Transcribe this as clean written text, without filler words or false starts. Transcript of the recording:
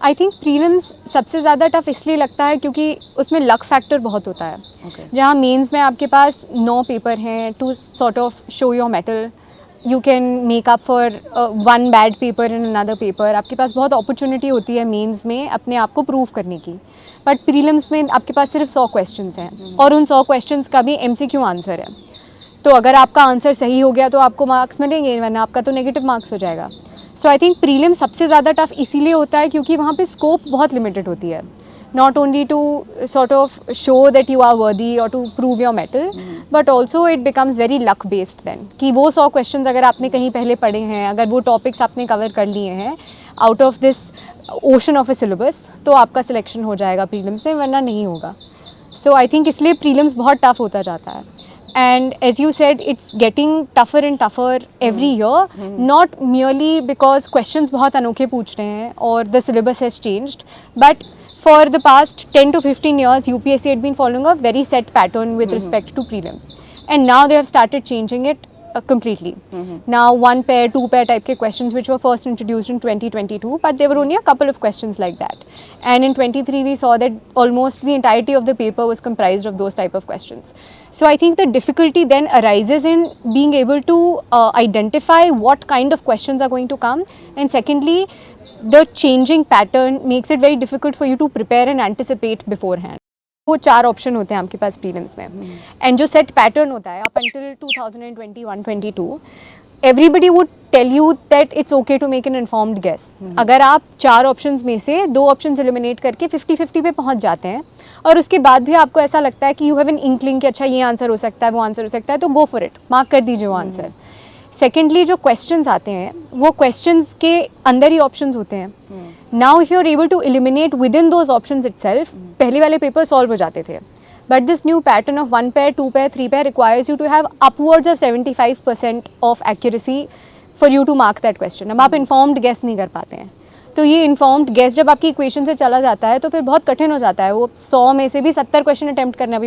I think prelims सबसे ज़्यादा tough इसलिए लगता है क्योंकि उसमें लक फैक्टर बहुत होता है। जहाँ मेंस में आपके पास 9 पेपर हैं to sort of show your mettle, you can make up for 1 bad paper in another paper. आपके पास बहुत अपॉर्चुनिटी होती है मेंस में अपने आप को प्रूव करने की, बट प्रीलिम्स में आपके पास सिर्फ 100 क्वेश्चंस हैं और उन 100 क्वेश्चंस का भी MCQ आंसर है। तो अगर आपका आंसर सही हो गया तो आपको मार्क्स मिलेंगे, वरना आपका तो नेगेटिव मार्क्स हो जाएगा। सो आई थिंक प्रीलिम सबसे ज़्यादा टफ इसीलिए होता है क्योंकि वहाँ पे स्कोप बहुत लिमिटेड होती है, not only to sort of show that you are worthy और to prove your mettle, but also it becomes very luck based then कि वो 100 क्वेश्चन अगर आपने कहीं पहले पढ़े हैं, अगर वो टॉपिक्स आपने कवर कर लिए हैं out of this ocean of A syllabus, तो आपका सिलेक्शन हो जाएगा प्रीलिम्स से, वरना नहीं होगा। सो आई थिंक इसलिए प्रीलिम्स बहुत टफ होता जाता है। And as you said, it's getting tougher and tougher every year, not merely because questions बहुत अनोखे पूछ रहे हैं or the syllabus has changed, but for the past 10 to 15 years UPSC had been following a very set pattern with respect to prelims, and now they have started changing it completely. Now 1 pair 2 pair type के questions which were first introduced in 2022, but there were only a couple of questions like that, and in 23 we saw that almost the entirety of the paper was comprised of those type of questions. So I think the difficulty then arises in being able to identify what kind of questions are going to come, and secondly the changing pattern makes it very difficult for you to prepare and anticipate beforehand. वो 4 option होते हैं आपके पास prelims में, and जो set pattern होता है up until 2021-22 everybody would tell you that it's okay to make an informed guess. अगर आप 4 ऑप्शंस में से 2 ऑप्शंस एलिमिनेट करके 50-50 पे पहुंच जाते हैं और उसके बाद भी आपको ऐसा लगता है कि यू हैव एन इंक्लिंग कि अच्छा ये आंसर हो सकता है, वो आंसर हो सकता है, तो गो फॉर इट, मार्क कर दीजिए वो आंसर। सेकेंडली जो क्वेश्चंस आते हैं वो क्वेश्चंस के अंदर ही ऑप्शंस होते हैं। Now if you are able to eliminate within those options itself, पहले वाले पेपर सॉल्व हो जाते थे, but this new pattern of 1 pair 2 pair 3 pair requires you to have upwards of 75% of accuracy for you to mark that question. अब आप informed guess नहीं कर पाते हैं, तो ये इन्फॉर्म्ड गेस जब आपकी इक्वेशन से चला जाता है तो फिर बहुत कठिन हो जाता है। वो 100 में से भी 70 क्वेश्चन अटैम्प्ट करना भी